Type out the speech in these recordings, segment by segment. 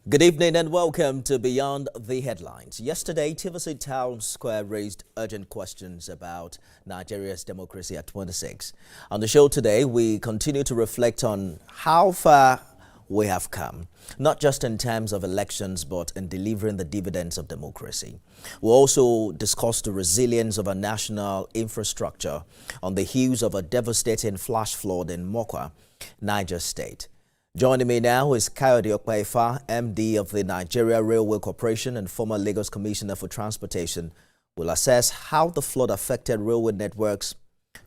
Good evening and welcome to Beyond the Headlines. Yesterday, TVC Town Square raised urgent questions about Nigeria's democracy at 26. On the show today, we continue to reflect on how far we have come, not just in terms of elections, but in delivering the dividends of democracy. We'll also discuss the resilience of our national infrastructure on the heels of a devastating flash flood in Mokwa, Niger State. Joining me now is Opeifa, MD of the Nigeria Railway Corporation and former Lagos Commissioner for Transportation. We'll assess how the flood affected railway networks,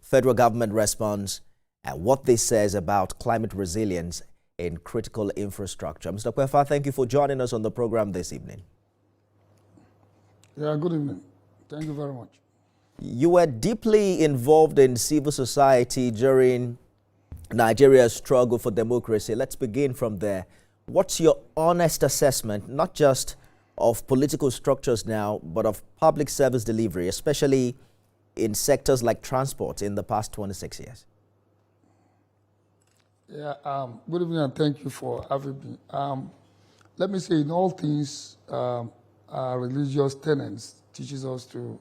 federal government response, and what this says about climate resilience in critical infrastructure. Mr. Opeifa, thank you for joining us on the program this evening. Yeah, good evening. Thank you very much. You were deeply involved in civil society during Nigeria's struggle for democracy. Let's begin from there. What's your honest assessment, not just of political structures now, but of public service delivery, especially in sectors like transport in the past 26 years? Yeah, good evening and thank you for having me. Let me say, in all things, our religious tenets teaches us to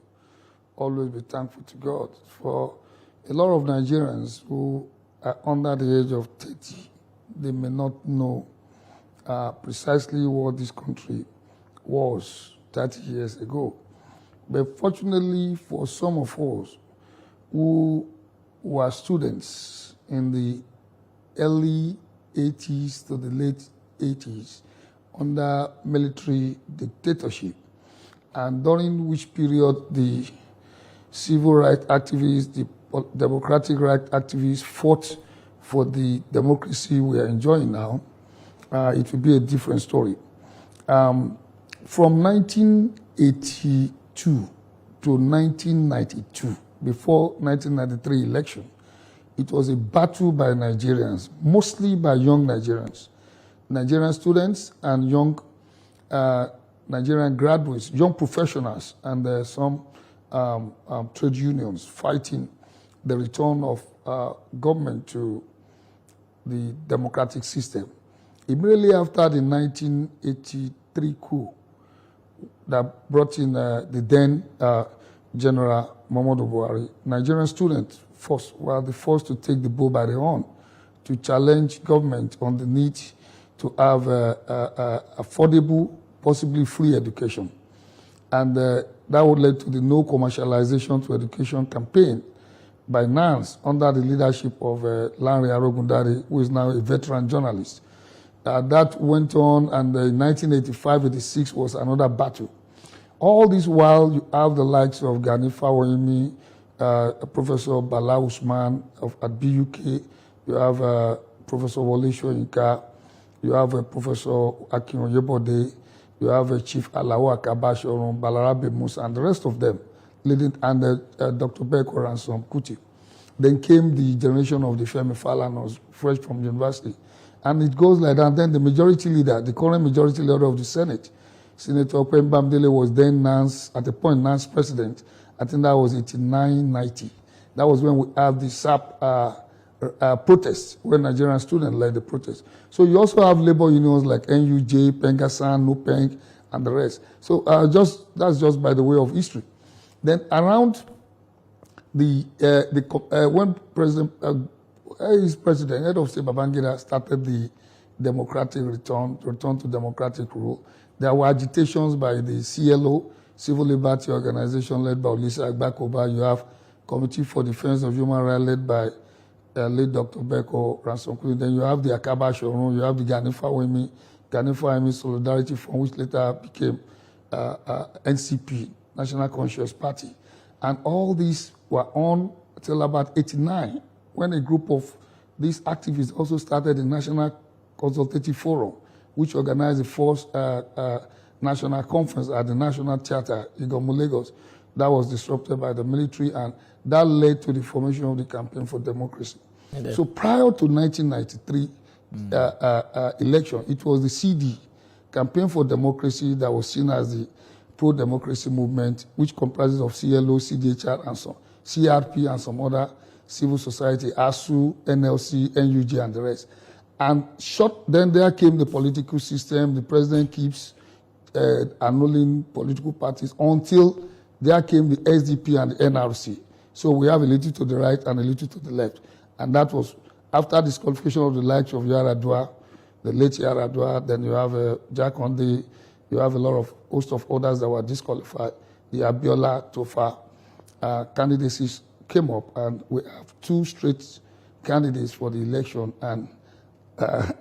always be thankful to God. For a lot of Nigerians who are under the age of 30, they may not know precisely what this country was 30 years ago. But fortunately for some of us who were students in the early 80s to the late 80s under military dictatorship, and during which period the civil rights activists, the democratic rights activists fought for the democracy we are enjoying now, it will be a different story. From 1982 to 1992, before 1993 election, it was a battle by Nigerians, mostly by young Nigerians, Nigerian students and young Nigerian graduates, young professionals, and some trade unions fighting the return of government to the democratic system. Immediately after the 1983 coup that brought in the then General Muhammadu Buhari, Nigerian students were the first to take the bull by the horn to challenge government on the need to have affordable, possibly free education. And that would lead to the no commercialization to education campaign by NANS under the leadership of Lanre Arogundare, who is now a veteran journalist. That went on, and in 1985-86 was another battle. All this while, you have the likes of Gani Fawoyimi, Professor Bala Usman at BUK, you have Professor Wole Soyinka, you have Professor Akin Oyebode, you have Chief Alao Akabashoron, Balarabe Musa, and the rest of them, leading, and Dr. Beko Ransom Kuti. Then came the generation of the Femi Falanas, fresh from university. And it goes like that. And then the majority leader, the current majority leader of the Senate, Senator Okwen Bamdele, was then Nance, at the point, Nance president. I think that was 89-90. That was when we have the SAP protest, when Nigerian students led the protest. So you also have labor unions like NUJ, Pengasan, NUPENG, and the rest. So that's just by the way of history. Then around when his president, head of state Babangida, started the democratic return to democratic rule, there were agitations by the CLO, Civil Liberty Organization, led by Olisa Agbakoba. You have Committee for Defense of Human Rights, led by late Dr. Beko Ransom Kuti. Then you have the Akaba Shorun, you have the Gani Fawoyimi Solidarity Fund, which later became NCP, National Conscious Party. And all these were on till about 89, when a group of these activists also started the National Consultative Forum, which organized the first national conference at the National Theatre, Igomu, Lagos. That was disrupted by the military, and that led to the formation of the Campaign for Democracy. So prior to 1993 election, it was the CD, Campaign for Democracy, that was seen as the pro-democracy movement, which comprises of CLO, CDHR, and some CRP, and some other civil society, ASU, NLC, NUG, and the rest. And then there came the political system. The president keeps annulling political parties until there came the SDP and the NRC. So we have a little to the right and a little to the left. And that was after disqualification of the likes of Yaradua, the late Yaradua, then you have Jack Onde, you have a lot of host of others that were disqualified. The Abiola Tofa candidacies came up, and we have two straight candidates for the election. And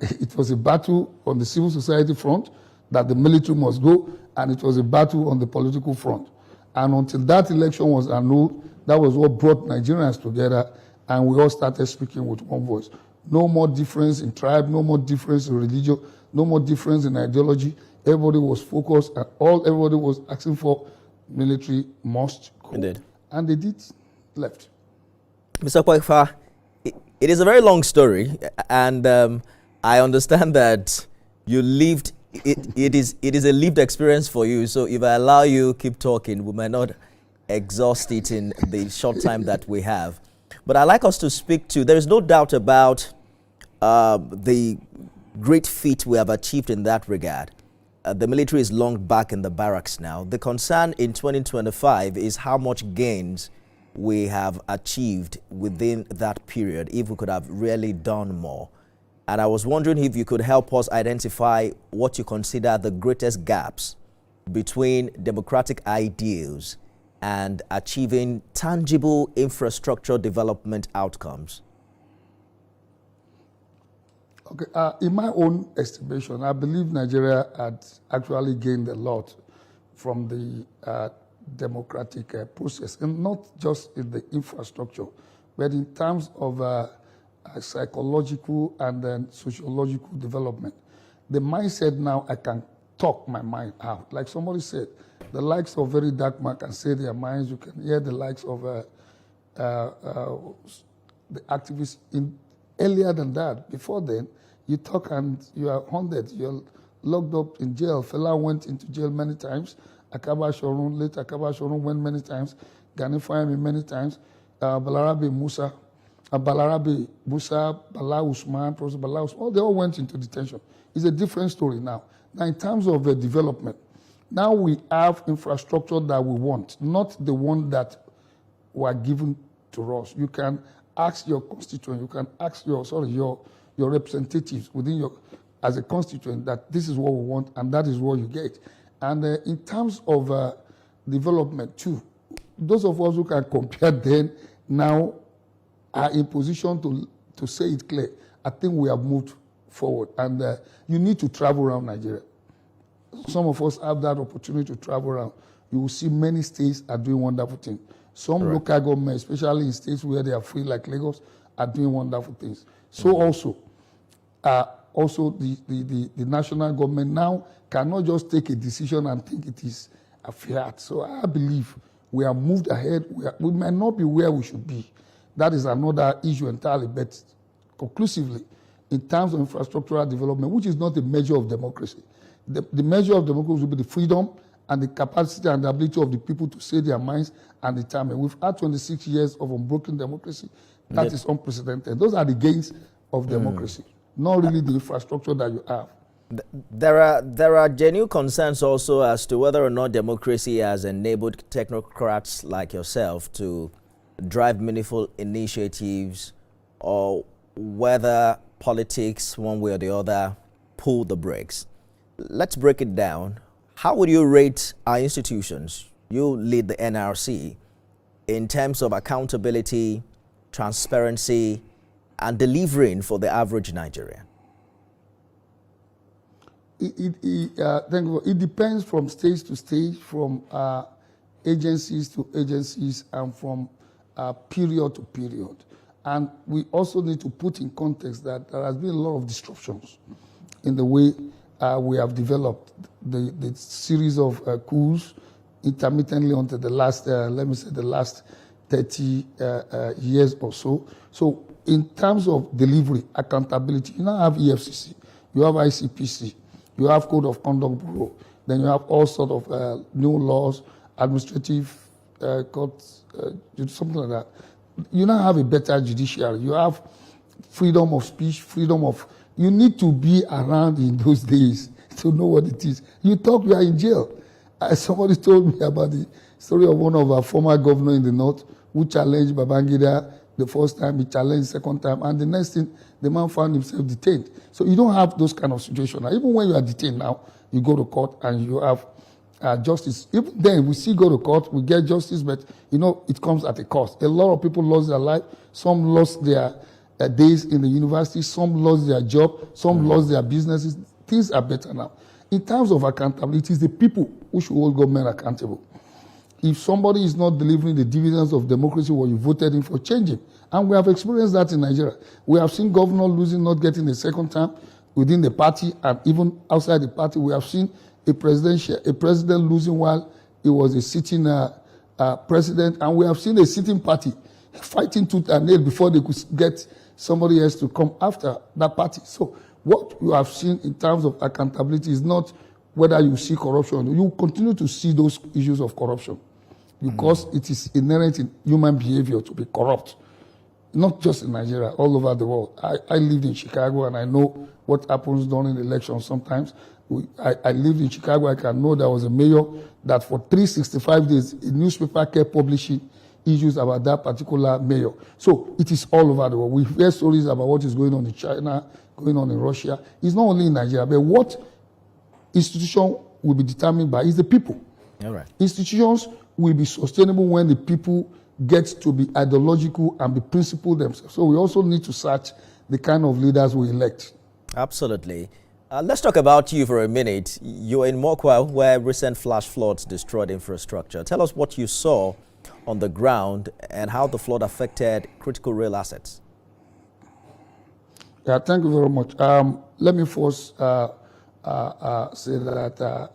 it was a battle on the civil society front that the military must go, and it was a battle on the political front. And until that election was annulled, that was what brought Nigerians together, and we all started speaking with one voice. No more difference in tribe, no more difference in religion, no more difference in ideology. Everybody was focused, and everybody was asking for military must go. Indeed. And they did left. Mr. Opeifa, it is a very long story, and I understand that you lived. It is a lived experience for you. So if I allow you keep talking, we might not exhaust it in the short time that we have. But I'd like us to speak to. There is no doubt about the great feat we have achieved in that regard. The military is long back in the barracks now. The concern in 2025 is how much gains we have achieved within that period, if we could have really done more. And I was wondering if you could help us identify what you consider the greatest gaps between democratic ideals and achieving tangible infrastructure development outcomes. Okay, in my own estimation, I believe Nigeria had actually gained a lot from the democratic process, and not just in the infrastructure, but in terms of psychological and then sociological development. The mindset now, I can talk my mind out. Like somebody said, the likes of very dark man can say their minds. You can hear the likes of the activists earlier than that. Before then, you talk and you are haunted. You're locked up in jail. Fela went into jail many times. Akaba Shorun, late Akaba Shorun went many times. Gani Fayemi many times. Balarabe Musa, Bala Usman, Professor Bala Usman, all they all went into detention. It's a different story now. Now, in terms of development, now we have infrastructure that we want, not the one that were given to us. You can ask your constituent, you can ask your representatives within your, as a constituent, that this is what we want and that is what you get. And in terms of development too, those of us who can compare then now are in position to say it clear. I think we have moved forward, and you need to travel around Nigeria. Some of us have that opportunity to travel around. You will see many states are doing wonderful things. Some local governments, especially in states where they are free, like Lagos, are doing wonderful things. So also the national government now cannot just take a decision and think it is a fiat. So I believe we have moved ahead. We might not be where we should be. That is another issue entirely. But conclusively, in terms of infrastructural development, which is not a measure of democracy, the measure of democracy will be the freedom and the capacity and the ability of the people to say their minds and determine. We've had 26 years of unbroken democracy. That is unprecedented. Those are the gains of democracy, not really the infrastructure that you have. There are genuine concerns also as to whether or not democracy has enabled technocrats like yourself to drive meaningful initiatives, or whether politics, one way or the other, pull the brakes. Let's break it down. How would you rate our institutions? You lead the NRC in terms of accountability, transparency, and delivering for the average Nigerian. It depends from stage to stage, from agencies to agencies, and from period to period. And we also need to put in context that there has been a lot of disruptions in the way we have developed the series of coups intermittently until the last, let me say, the last 30 years or so. So in terms of delivery, accountability, you now have EFCC, you have ICPC, you have Code of Conduct Bureau, then you have all sorts of new laws, administrative courts, something like that. You now have a better judiciary. You have freedom of speech, freedom of You need to be around in those days to know what it is. You talk, you are in jail. Somebody told me about the story of one of our former governors in the north who challenged Babangida the first time, he challenged the second time, and the next thing, the man found himself detained. So you don't have those kind of situations. Even when you are detained now, you go to court and you have justice. Even then, we still go to court, we get justice, but it comes at a cost. A lot of people lost their life. Some lost their days in the university. Some lost their job. Some lost their businesses. Things are better now. In terms of accountability, it's the people who should hold government accountable. If somebody is not delivering the dividends of democracy, what you voted in for, change him. And we have experienced that in Nigeria. We have seen governor losing, not getting a second term within the party, and even outside the party. We have seen a president losing while he was a sitting president, and we have seen a sitting party fighting tooth and nail before they could get somebody else to come after that party. So what you have seen in terms of accountability is not whether you see corruption. You continue to see those issues of corruption because it is inherent in human behavior to be corrupt. Not just in Nigeria, all over the world. I lived in Chicago and I know what happens during the elections sometimes. I lived in Chicago, I can know there was a mayor that for 365 days, a newspaper kept publishing issues about that particular mayor. So it is all over the world. We hear stories about what is going on in China, going on in Russia. It's not only in Nigeria, but what institution will be determined by is the people. All right. Institutions will be sustainable when the people get to be ideological and be principled themselves. So we also need to search the kind of leaders we elect. Absolutely. Let's talk about you for a minute. You're in Mokwa, where recent flash floods destroyed infrastructure. Tell us what you saw on the ground and how the flood affected critical rail assets. Yeah, thank you very much. Let me first say that